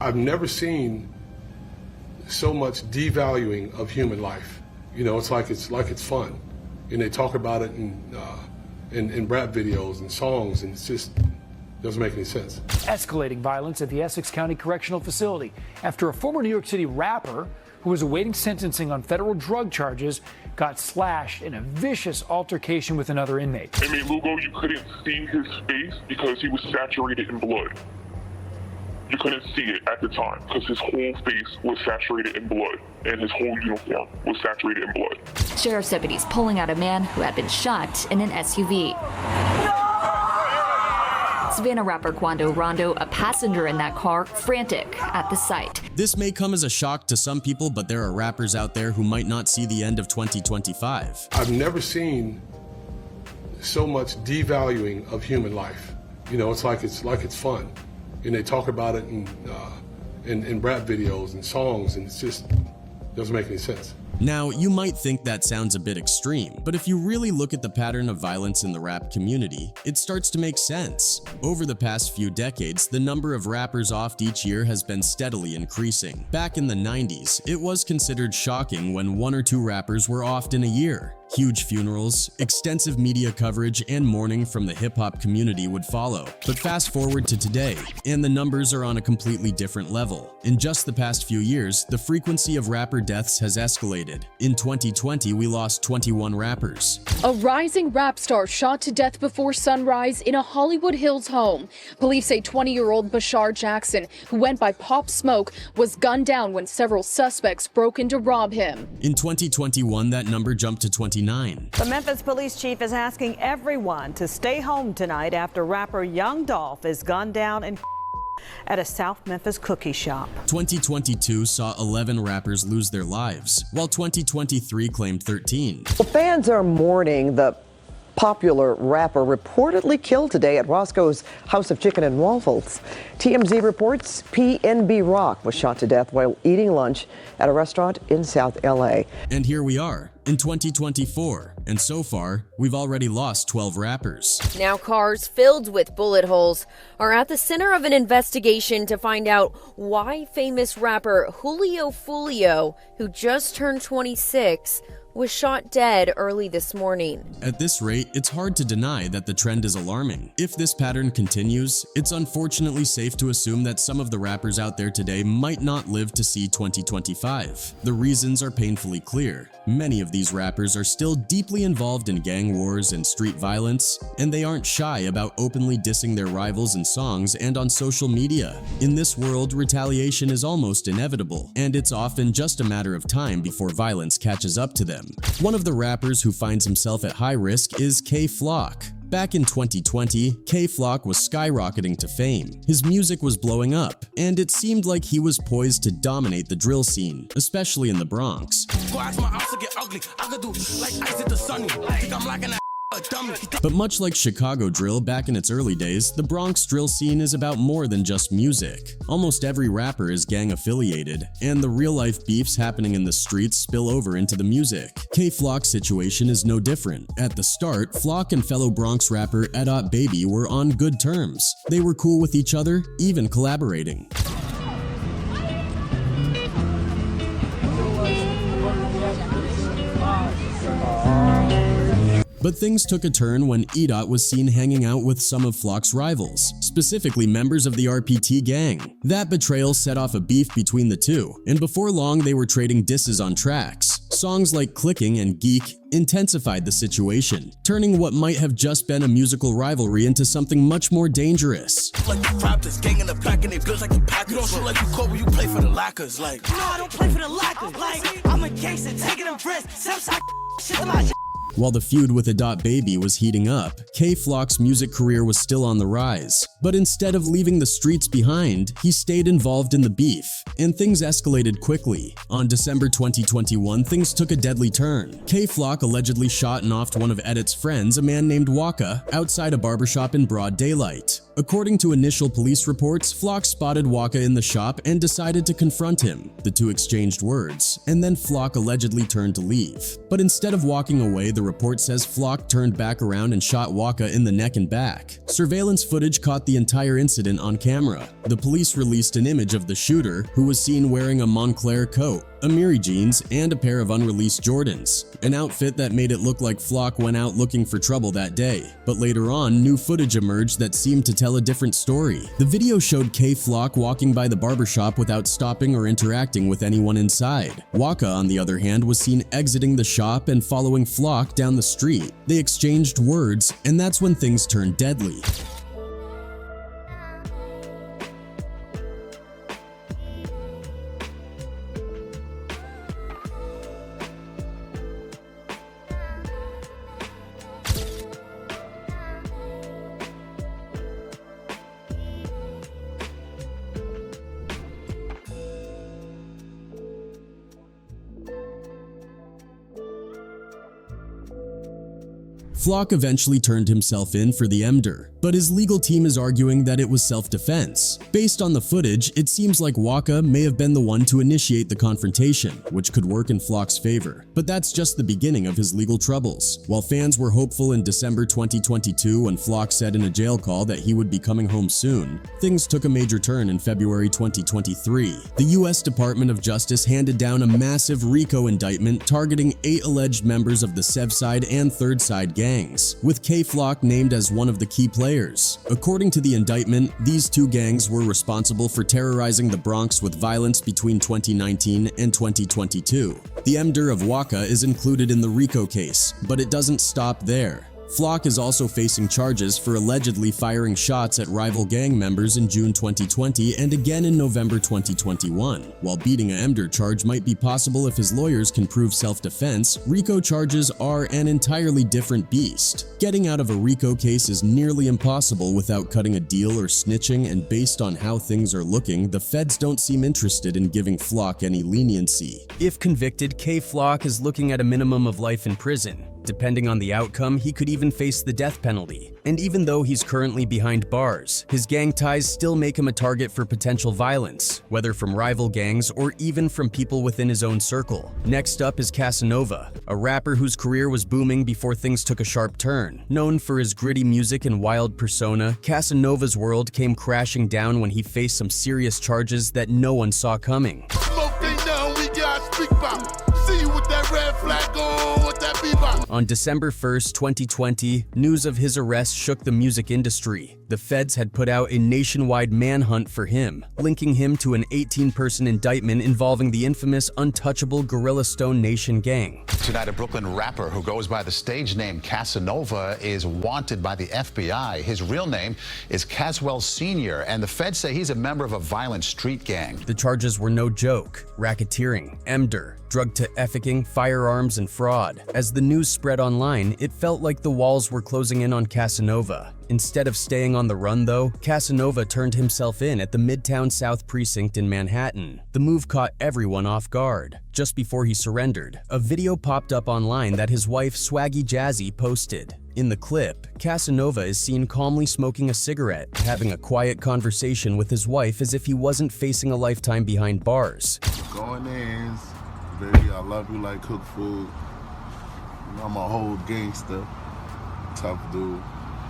I've never seen so much devaluing of human life. You know, it's like it's fun, and they talk about it in rap videos and songs, and it just doesn't make any sense. Escalating violence at the Essex County Correctional Facility after a former New York City rapper who was awaiting sentencing on federal drug charges got slashed in a vicious altercation with another inmate. I mean, Lugo, you couldn't see his face because he was saturated in blood. You couldn't see it at the time because his whole face was saturated in blood and his whole uniform was saturated in blood. Sheriff's deputies pulling out a man who had been shot in an SUV. Savannah rapper Quando, a passenger in that car, frantic at the sight. This may come as a shock to some people, but there are rappers out there who might not see the end of 2025. I've never seen so much devaluing of human life. You know, it's like it's fun, and they talk about it in rap videos and songs, and it just doesn't make any sense. Now, you might think that sounds a bit extreme, but if you really look at the pattern of violence in the rap community, it starts to make sense. Over the past few decades, the number of rappers offed each year has been steadily increasing. Back in the 90s, it was considered shocking when 1 or 2 rappers were offed in a year. Huge funerals, extensive media coverage, and mourning from the hip-hop community would follow. But fast forward to today, and the numbers are on a completely different level. In just the past few years, the frequency of rapper deaths has escalated. In 2020, we lost 21 rappers. A rising rap star shot to death before sunrise in a Hollywood Hills home. Police say 20-year-old Bashar Jackson, who went by Pop Smoke, was gunned down when several suspects broke in to rob him. In 2021, that number jumped to 29. The Memphis police chief is asking everyone to stay home tonight after rapper Youngsta is gunned down at a South Memphis cookie shop. 2022 saw 11 rappers lose their lives, while 2023 claimed 13. Well, fans are mourning the popular rapper reportedly killed today at Roscoe's House of Chicken and Waffles. TMZ reports PNB Rock was shot to death while eating lunch at a restaurant in South LA. And here we are, in 2024, and so far, we've already lost 12 rappers. Now cars filled with bullet holes are at the center of an investigation to find out why famous rapper Julio Fulio, who just turned 26, was shot dead early this morning. At this rate, it's hard to deny that the trend is alarming. If this pattern continues, it's unfortunately safe to assume that some of the rappers out there today might not live to see 2025. The reasons are painfully clear. Many of these rappers are still deeply involved in gang wars and street violence, and they aren't shy about openly dissing their rivals in songs and on social media. In this world, retaliation is almost inevitable, and it's often just a matter of time before violence catches up to them. One of the rappers who finds himself at high risk is K-Flock. Back in 2020, K-Flock was skyrocketing to fame. His music was blowing up, and it seemed like he was poised to dominate the drill scene, especially in the Bronx. But much like Chicago drill back in its early days, the Bronx drill scene is about more than just music. Almost every rapper is gang affiliated, and the real-life beefs happening in the streets spill over into the music. K-Flock's situation is no different. At the start, Flock and fellow Bronx rapper Edot Baby were on good terms. They were cool with each other, even collaborating. But things took a turn when Edot was seen hanging out with some of Flock's rivals, specifically members of the RPT gang. That betrayal set off a beef between the two, and before long they were trading disses on tracks. Songs like Clicking and Geek intensified the situation, turning what might have just been a musical rivalry into something much more dangerous. Like the Raptors, gang in the back and they build like the Packers. You don't shoot like you Kobe, you play for the Lakers. Like, no, I don't play for the Lakers. Like, I'm a gangster, taking a risk. Southside shit to my. While the feud with Edot Baby was heating up, K-Flock's music career was still on the rise. But instead of leaving the streets behind, he stayed involved in the beef, and things escalated quickly. On December 2021, things took a deadly turn. K-Flock allegedly shot and offed one of Edot's friends, a man named Waka, outside a barbershop in broad daylight. According to initial police reports, Flock spotted Waka in the shop and decided to confront him. The two exchanged words, and then Flock allegedly turned to leave. But instead of walking away, the report says Flock turned back around and shot Waka in the neck and back. Surveillance footage caught the entire incident on camera. The police released an image of the shooter, who was seen wearing a Montclair coat, Amiri jeans, and a pair of unreleased Jordans, an outfit that made it look like Flock went out looking for trouble that day. But later on, new footage emerged that seemed to tell a different story. The video showed K Flock walking by the barbershop without stopping or interacting with anyone inside. Waka, on the other hand, was seen exiting the shop and following Flock down the street. They exchanged words, and that's when things turned deadly. Flock eventually turned himself in for the MDR, but his legal team is arguing that it was self-defense. Based on the footage, it seems like Waka may have been the one to initiate the confrontation, which could work in Flock's favor. But that's just the beginning of his legal troubles. While fans were hopeful in December 2022 when Flock said in a jail call that he would be coming home soon, things took a major turn in February 2023. The US Department of Justice handed down a massive RICO indictment targeting 8 alleged members of the Sevside and Third Side gangs, with K Flock named as one of the key players. According to the indictment, these two gangs were responsible for terrorizing the Bronx with violence between 2019 and 2022. The MDR of Waka is included in the RICO case, but it doesn't stop there. Flock is also facing charges for allegedly firing shots at rival gang members in June 2020 and again in November 2021. While beating a MDR charge might be possible if his lawyers can prove self-defense, RICO charges are an entirely different beast. Getting out of a RICO case is nearly impossible without cutting a deal or snitching, and based on how things are looking, the feds don't seem interested in giving Flock any leniency. If convicted, K Flock is looking at a minimum of life in prison. Depending on the outcome, he could even face the death penalty. And even though he's currently behind bars, his gang ties still make him a target for potential violence, whether from rival gangs or even from people within his own circle. Next up is Kasanova, a rapper whose career was booming before things took a sharp turn. Known for his gritty music and wild persona, Kasanova's world came crashing down when he faced some serious charges that no one saw coming. On December 1st, 2020, news of his arrest shook the music industry. The feds had put out a nationwide manhunt for him, linking him to an 18-person indictment involving the infamous untouchable Gorilla Stone Nation gang. Tonight, a Brooklyn rapper who goes by the stage name Kasanova is wanted by the FBI. His real name is Caswell Sr., and the feds say he's a member of a violent street gang. The charges were no joke: racketeering, MDR, drug-to-efficking, firearms, and fraud. As the news spread online, it felt like the walls were closing in on Kasanova. Instead of staying on the run, though, Kasanova turned himself in at the Midtown South Precinct in Manhattan. The move caught everyone off guard. Just before he surrendered, a video popped up online that his wife Swaggy Jazzy posted. In the clip, Kasanova is seen calmly smoking a cigarette, having a quiet conversation with his wife as if he wasn't facing a lifetime behind bars. Going in, baby, I love you like cook food. I'm a whole gangster, tough dude.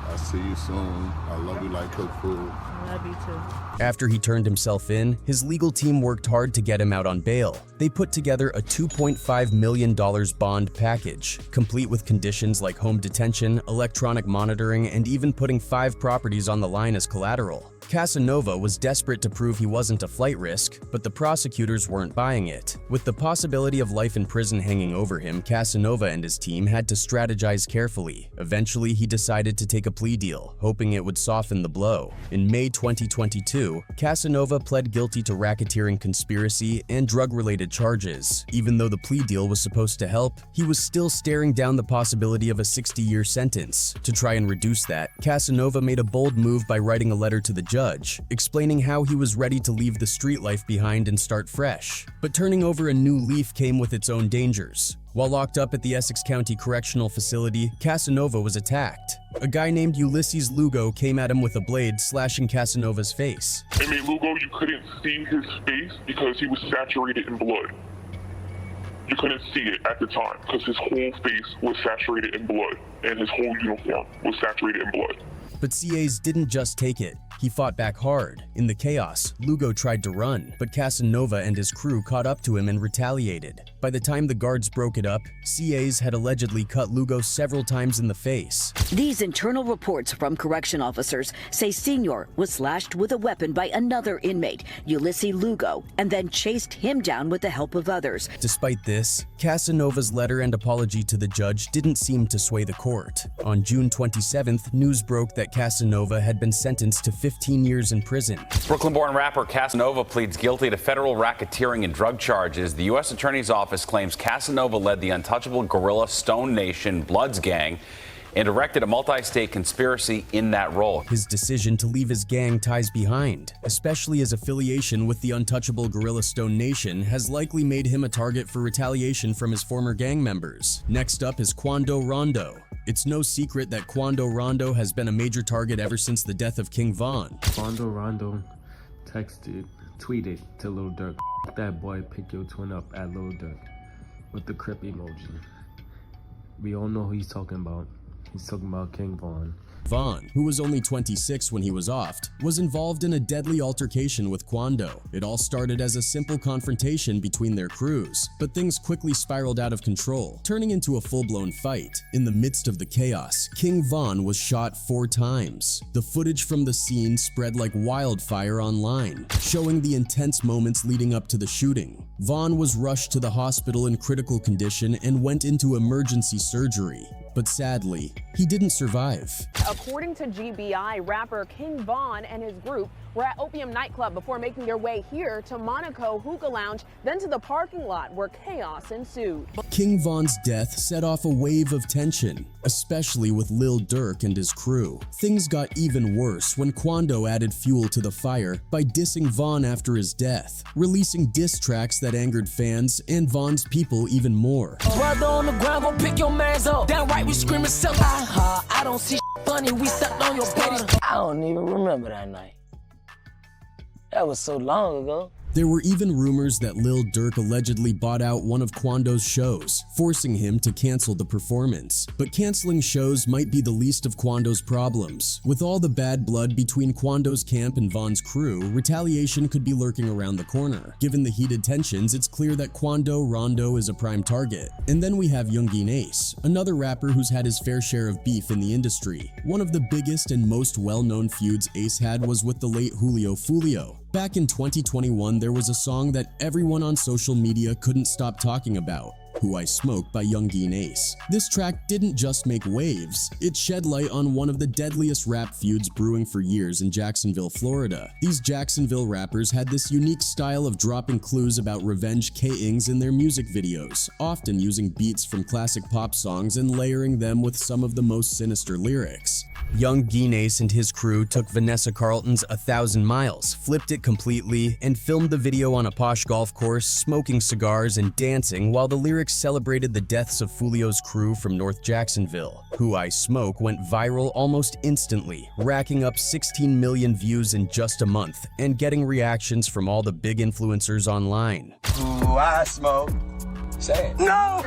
I'll see you soon. I love you like cook food. I love you too. After he turned himself in, his legal team worked hard to get him out on bail. They put together a $2.5 million bond package, complete with conditions like home detention, electronic monitoring, and even putting 5 properties on the line as collateral. Kasanova was desperate to prove he wasn't a flight risk, but the prosecutors weren't buying it. With the possibility of life in prison hanging over him, Kasanova and his team had to strategize carefully. Eventually, he decided to take a plea deal, hoping it would soften the blow. In May 2022, Kasanova pled guilty to racketeering conspiracy and drug-related charges. Even though the plea deal was supposed to help, he was still staring down the possibility of a 60-year sentence. To try and reduce that, Kasanova made a bold move by writing a letter to the judge, explaining how he was ready to leave the street life behind and start fresh. But turning over a new leaf came with its own dangers. While locked up at the Essex County Correctional Facility, Kasanova was attacked. A guy named Ulysses Lugo came at him with a blade, slashing Kasanova's face. I mean, Lugo, you couldn't see his face because he was saturated in blood. You couldn't see it at the time because his whole face was saturated in blood and his whole uniform was saturated in blood. But CAs didn't just take it. He fought back hard. In the chaos, Lugo tried to run, but Kasanova and his crew caught up to him and retaliated. By the time the guards broke it up, CAs had allegedly cut Lugo several times in the face. These internal reports from correction officers say Senior was slashed with a weapon by another inmate, Ulysses Lugo, and then chased him down with the help of others. Despite this, Kasanova's letter and apology to the judge didn't seem to sway the court. On June 27th, news broke that Kasanova had been sentenced to 15 years in prison. Brooklyn-born rapper Kasanova pleads guilty to federal racketeering and drug charges. The U.S. Attorney's Office claims Kasanova led the untouchable guerrilla Stone Nation Bloods gang and directed a multi-state conspiracy in that role. His decision to leave his gang ties behind, especially his affiliation with the untouchable guerrilla Stone Nation, has likely made him a target for retaliation from his former gang members. Next up is Quando Rondo. It's no secret that Quando Rondo has been a major target ever since the death of King Von. Quando Rondo tweeted to Lil Durk, that boy, pick your twin up at Lil Durk, with the crip emoji. We all know who he's talking about. He's talking about King Von. Von, who was only 26 when he was offed, was involved in a deadly altercation with Quando. It all started as a simple confrontation between their crews, but things quickly spiraled out of control, turning into a full-blown fight. In the midst of the chaos, King Von was shot 4 times. The footage from the scene spread like wildfire online, showing the intense moments leading up to the shooting. Von was rushed to the hospital in critical condition and went into emergency surgery. But sadly, he didn't survive. According to GBI, rapper King Von and his group were at Opium nightclub before making their way here to Monaco Hookah Lounge, then to the parking lot where chaos ensued. King Von's death set off a wave of tension, especially with Lil Durk and his crew. Things got even worse when Quando added fuel to the fire by dissing Von after his death, releasing diss tracks that angered fans and Von's people even more. Brother on the ground, gon' pick your mans up. Downright we screaming, sell I don't see funny, we stepped on your body. I don't even remember that night. That was so long ago. There were even rumors that Lil Durk allegedly bought out one of Quando's shows, forcing him to cancel the performance. But canceling shows might be the least of Quando's problems. With all the bad blood between Quando's camp and Von's crew, retaliation could be lurking around the corner. Given the heated tensions, it's clear that Quando Rondo is a prime target. And then we have Youngsta, another rapper who's had his fair share of beef in the industry. One of the biggest and most well-known feuds Ace had was with the late Julio Fulio. Back in 2021, there was a song that everyone on social media couldn't stop talking about, Who I Smoke by Youngsta. This track didn't just make waves, it shed light on one of the deadliest rap feuds brewing for years in Jacksonville, Florida. These Jacksonville rappers had this unique style of dropping clues about revenge K-ings in their music videos, often using beats from classic pop songs and layering them with some of the most sinister lyrics. Youngsta and his crew took Vanessa Carlton's 1,000 Miles, flipped it completely, and filmed the video on a posh golf course, smoking cigars and dancing while the lyrics celebrated the deaths of Fulio's crew from North Jacksonville. Who I Smoke went viral almost instantly, racking up 16 million views in just a month and getting reactions from all the big influencers online. Who I Smoke. Say it. No!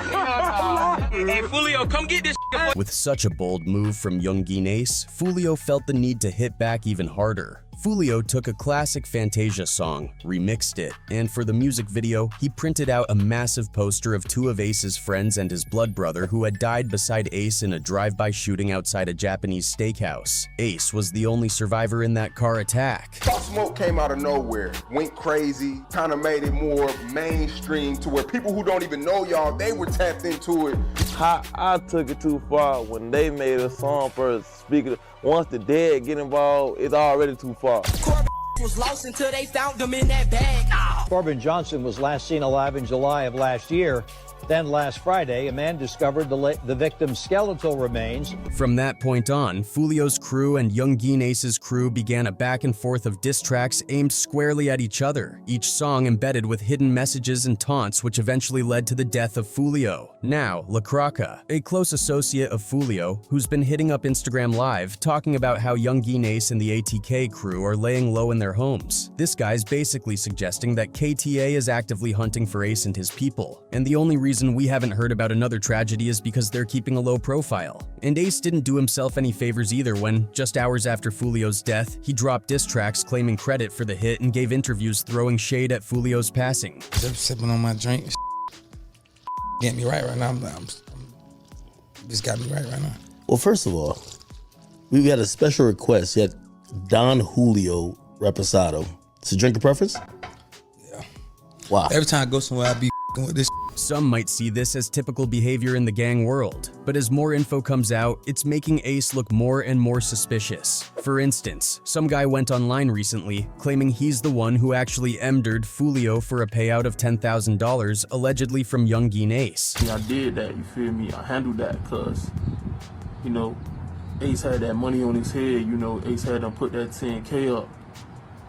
Hey, Fulio, come get this. With such a bold move from Youngsta, Fulio felt the need to hit back even harder. Fulio took a classic Fantasia song, remixed it, and for the music video, he printed out a massive poster of 2 of Ace's friends and his blood brother who had died beside Ace in a drive-by shooting outside a Japanese steakhouse. Ace was the only survivor in that car attack. Pop Smoke came out of nowhere, went crazy, kind of made it more mainstream to where people who don't even know y'all, they were tapped into it. I took it too far when they made a song first. Speaking of, once the dead get involved, it's already too far. Was lost until they found them in that bag. Corbin Johnson was last seen alive in July of last year. Then last Friday, a man discovered the victim's skeletal remains. From that point on, Foolio's crew and Young Ace's crew began a back and forth of diss tracks aimed squarely at each other, each song embedded with hidden messages and taunts which eventually led to the death of Foolio. Now, La Croca, a close associate of Foolio, who's been hitting up Instagram Live talking about how Young Ace and the ATK crew are laying low in their homes. This guy's basically suggesting that KTA is actively hunting for Ace and his people, and the only reason we haven't heard about another tragedy is because they're keeping a low profile. And Ace didn't do himself any favors either when, just hours after Foolio's death, he dropped diss tracks claiming credit for the hit and gave interviews throwing shade at Foolio's passing. I'm sipping on my drink. Get me right now. Just got me right now. Well, first of all, we had a special request. You had Don Julio Reposado. It's a drink of preference? Yeah. Wow. Every time I go somewhere, I be with this. Some might see this as typical behavior in the gang world, but as more info comes out, it's making Ace look more and more suspicious. For instance, some guy went online recently claiming he's the one who actually emdered Foolio for a payout of $10,000 allegedly from Young Ace. I did that, you feel me? I handled that because, you know, Ace had that money on his head, you know, Ace had him put that 10K up.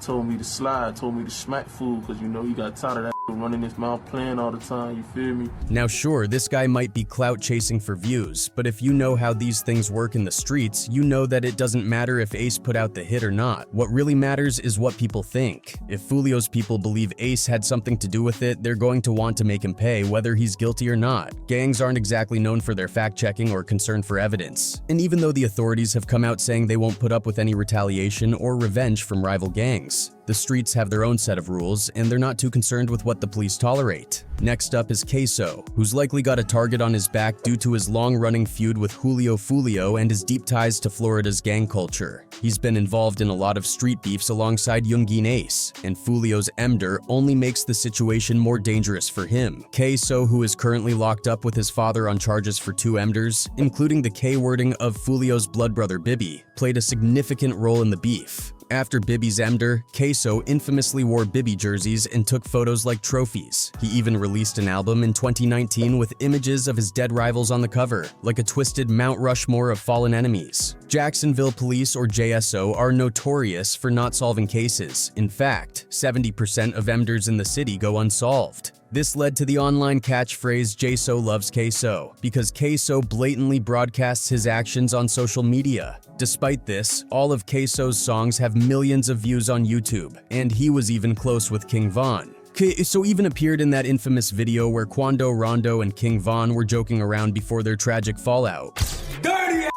Told me to slide, told me to smack fool, because you know he got tired of that running his mouth playing all the time, you feel me? Now sure, this guy might be clout chasing for views, but if you know how these things work in the streets, you know that it doesn't matter if Ace put out the hit or not. What really matters is what people think. If Foolio's people believe Ace had something to do with it, they're going to want to make him pay whether he's guilty or not. Gangs aren't exactly known for their fact-checking or concern for evidence. And even though the authorities have come out saying they won't put up with any retaliation or revenge from rival gangs, the streets have their own set of rules, and they're not too concerned with what the police tolerate. Next up is Queso, who's likely got a target on his back due to his long-running feud with Julio Foolio and his deep ties to Florida's gang culture. He's been involved in a lot of street beefs alongside Young Ace, and Foolio's emder only makes the situation more dangerous for him. Queso, who is currently locked up with his father on charges for 2 emders, including the K-wording of Foolio's blood brother Bibby, played a significant role in the beef. After Bibby's emder, Queso infamously wore Bibby jerseys and took photos like trophies. He even released an album in 2019 with images of his dead rivals on the cover, like a twisted Mount Rushmore of fallen enemies. Jacksonville Police, or JSO, are notorious for not solving cases. In fact, 70% of emders in the city go unsolved. This led to the online catchphrase JSO loves Queso, because Queso blatantly broadcasts his actions on social media. Despite this, all of Queso's songs have millions of views on YouTube, and he was even close with King Von. Queso even appeared in that infamous video where Quando, Rondo, and King Von were joking around before their tragic fallout. Dirty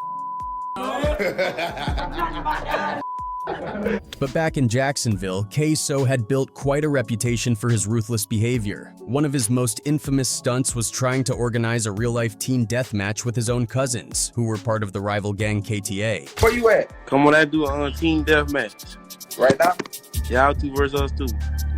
But back in Jacksonville, Queso had built quite a reputation for his ruthless behavior. One of his most infamous stunts was trying to organize a real-life teen deathmatch with his own cousins, who were part of the rival gang KTA. Where you at? Come on, I do a team deathmatch. Right now? Y'all 2 versus us 2.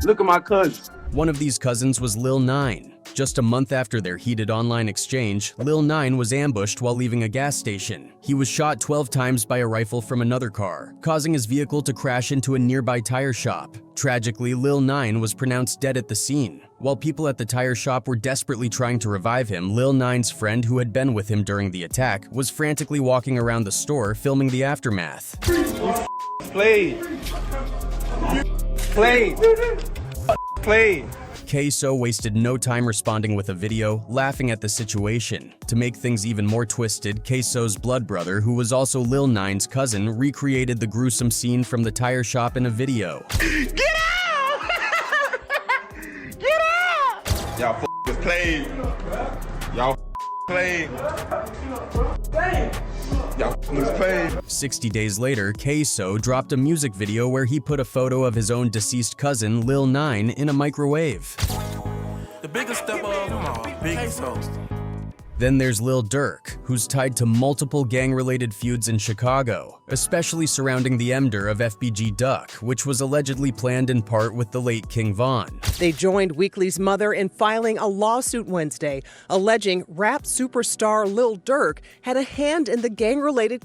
Look at my cousin. One of these cousins was Lil 9. Just a month after their heated online exchange, Lil 9 was ambushed while leaving a gas station. He was shot 12 times by a rifle from another car, causing his vehicle to crash into a nearby tire shop. Tragically, Lil 9 was pronounced dead at the scene. While people at the tire shop were desperately trying to revive him, Lil 9's friend, who had been with him during the attack, was frantically walking around the store filming the aftermath. Play. Queso wasted no time responding with a video, laughing at the situation. To make things even more twisted, Queso's blood brother, who was also Lil 9's cousin, recreated the gruesome scene from the tire shop in a video. Get out! Get out! Y'all f***ing played. Y'all played. Y'all f***ing played. 60 days later, Queso dropped a music video where he put a photo of his own deceased cousin, Lil 9, in a microwave. The biggest step of them all, Queso. Then there's Lil Durk, who's tied to multiple gang-related feuds in Chicago, especially surrounding the emder of FBG Duck, which was allegedly planned in part with the late King Von. They joined Weekly's mother in filing a lawsuit Wednesday, alleging rap superstar Lil Durk had a hand in the gang-related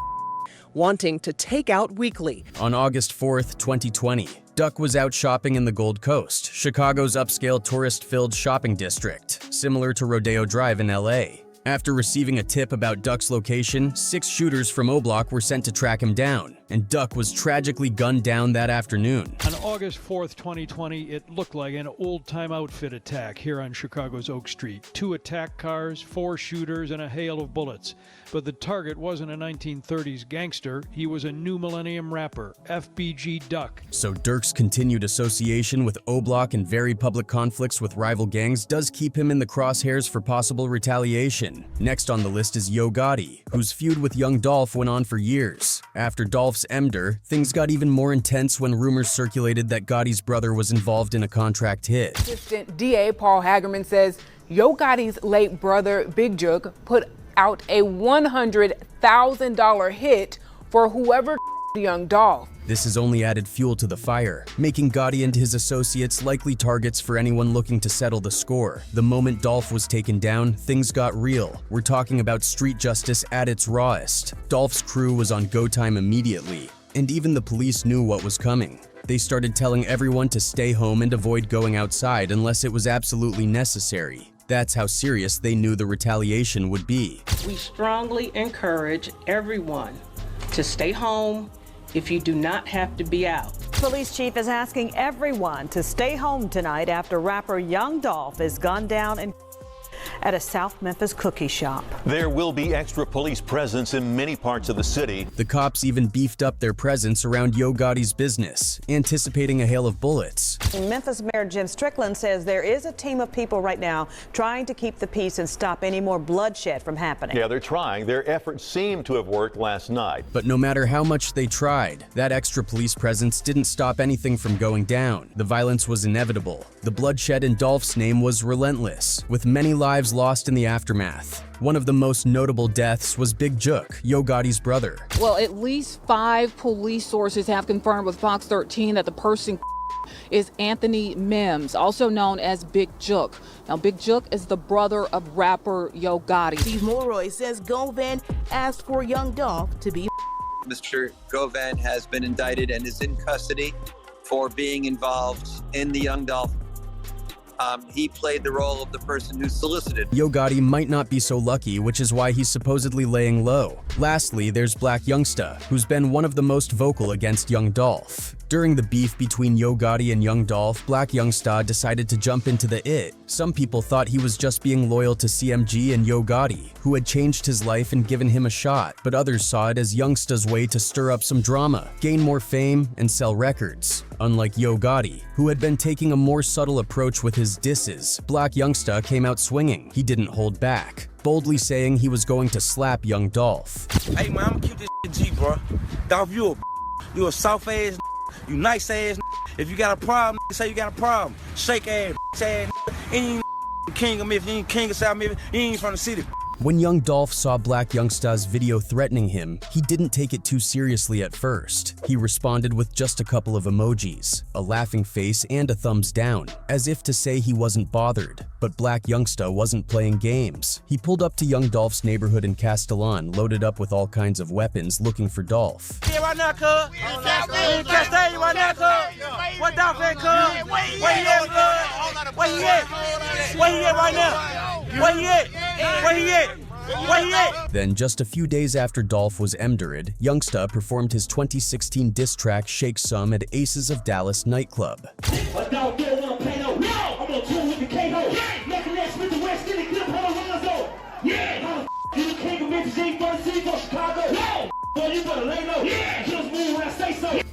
wanting to take out Weekly. On August 4th, 2020, Duck was out shopping in the Gold Coast, Chicago's upscale tourist-filled shopping district, similar to Rodeo Drive in LA. After receiving a tip about Duck's location, 6 shooters from O-Block were sent to track him down, and Duck was tragically gunned down that afternoon. On August 4th, 2020, it looked like an old-time outfit attack here on Chicago's Oak Street. 2 attack cars, 4 shooters, and a hail of bullets. But the target wasn't a 1930s gangster, he was a new millennium rapper, FBG Duck. So Durk's continued association with O-Block and very public conflicts with rival gangs does keep him in the crosshairs for possible retaliation. Next on the list is Yo Gotti, whose feud with Young Dolph went on for years. After Dolph's emder, things got even more intense when rumors circulated that Gotti's brother was involved in a contract hit. Assistant DA Paul Hagerman says Yo Gotti's late brother, Big Jook, put out a $100,000 hit for whoever Young Dolph. This has only added fuel to the fire, making Gotti and his associates likely targets for anyone looking to settle the score. The moment Dolph was taken down, things got real. We're talking about street justice at its rawest. Dolph's crew was on go time immediately, and even the police knew what was coming. They started telling everyone to stay home and avoid going outside unless it was absolutely necessary. That's how serious they knew the retaliation would be. We strongly encourage everyone to stay home if you do not have to be out. Police chief is asking everyone to stay home tonight after rapper Young Dolph is gunned down at a South Memphis cookie shop. There will be extra police presence in many parts of the city. The cops even beefed up their presence around Yo Gotti's business, anticipating a hail of bullets. Memphis Mayor Jim Strickland says there is a team of people right now trying to keep the peace and stop any more bloodshed from happening. Yeah, they're trying. Their efforts seem to have worked last night. But no matter how much they tried, that extra police presence didn't stop anything from going down. The violence was inevitable. The bloodshed in Dolph's name was relentless, with many lives lost in the aftermath. One of the most notable deaths was Big Jook, Yo Gotti's brother. Well, at least 5 police sources have confirmed with Fox 13 that the person is Anthony Mims, also known as Big Jook. Now, Big Jook is the brother of rapper Yo Gotti. Steve Mulroy says Govan asked for Young Dolph to be. Mr. Govan has been indicted and is in custody for being involved in the Young Dolph. He played the role of the person who solicited. Yo Gotti might not be so lucky, which is why he's supposedly laying low. Lastly, there's Black Youngsta, who's been one of the most vocal against Young Dolph. During the beef between Yo Gotti and Young Dolph, Black Youngsta decided to jump into the it. Some people thought he was just being loyal to CMG and Yo Gotti, who had changed his life and given him a shot, but others saw it as Youngsta's way to stir up some drama, gain more fame, and sell records. Unlike Yo Gotti, who had been taking a more subtle approach with his disses, Black Youngsta came out swinging. He didn't hold back, boldly saying he was going to slap Young Dolph. Hey man, I'ma keep this G, bro. Dolph, you a soft ass, you nice ass. If you got a problem, say you got a problem. Shake ass, any king of Memphis, you ain't king of South Memphis, you ain't from the city. When Young Dolph saw Black Youngsta's video threatening him, he didn't take it too seriously at first. He responded with just a couple of emojis, a laughing face and a thumbs down, as if to say he wasn't bothered. But Black Youngsta wasn't playing games. He pulled up to Young Dolph's neighborhood in Castellan, loaded up with all kinds of weapons, looking for Dolph. Yeah, right now, cuz. We in Castellan right now, cuz. What Dolph at, cuz? Where he at, cuz? Where he at? Where he at right now? Where he at? Where he at? Where he at? Then, just a few days after Dolph was emdered, Youngsta performed his 2016 diss track Shake Some at Aces of Dallas nightclub.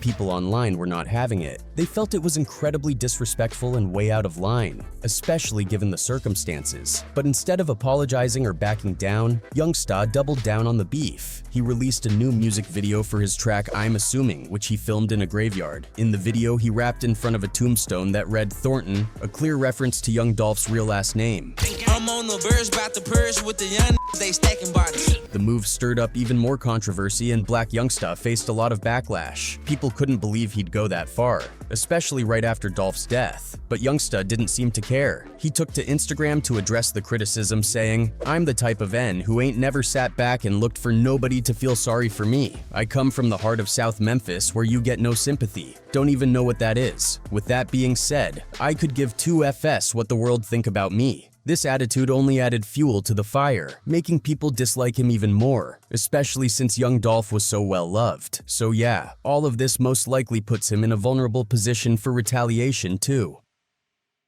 People online were not having it. They felt it was incredibly disrespectful and way out of line, especially given the circumstances. But instead of apologizing or backing down, Youngsta doubled down on the beef. He released a new music video for his track I'm Assuming, which he filmed in a graveyard. In the video, he rapped in front of a tombstone that read Thornton, a clear reference to Young Dolph's real last name. I'm on the verge, about to purge with the young they stacking bodies. The move stirred up even more controversy, and Black Youngsta faced a lot of backlash. People couldn't believe he'd go that far, especially right after Dolph's death. But Youngsta didn't seem to care. He took to Instagram to address the criticism, saying, "I'm the type of N who ain't never sat back and looked for nobody to feel sorry for me. I come from the heart of South Memphis where you get no sympathy. Don't even know what that is. With that being said, I could give 2 FS what the world think about me." This attitude only added fuel to the fire, making people dislike him even more, especially since young Dolph was so well loved. So yeah, all of this most likely puts him in a vulnerable position for retaliation too.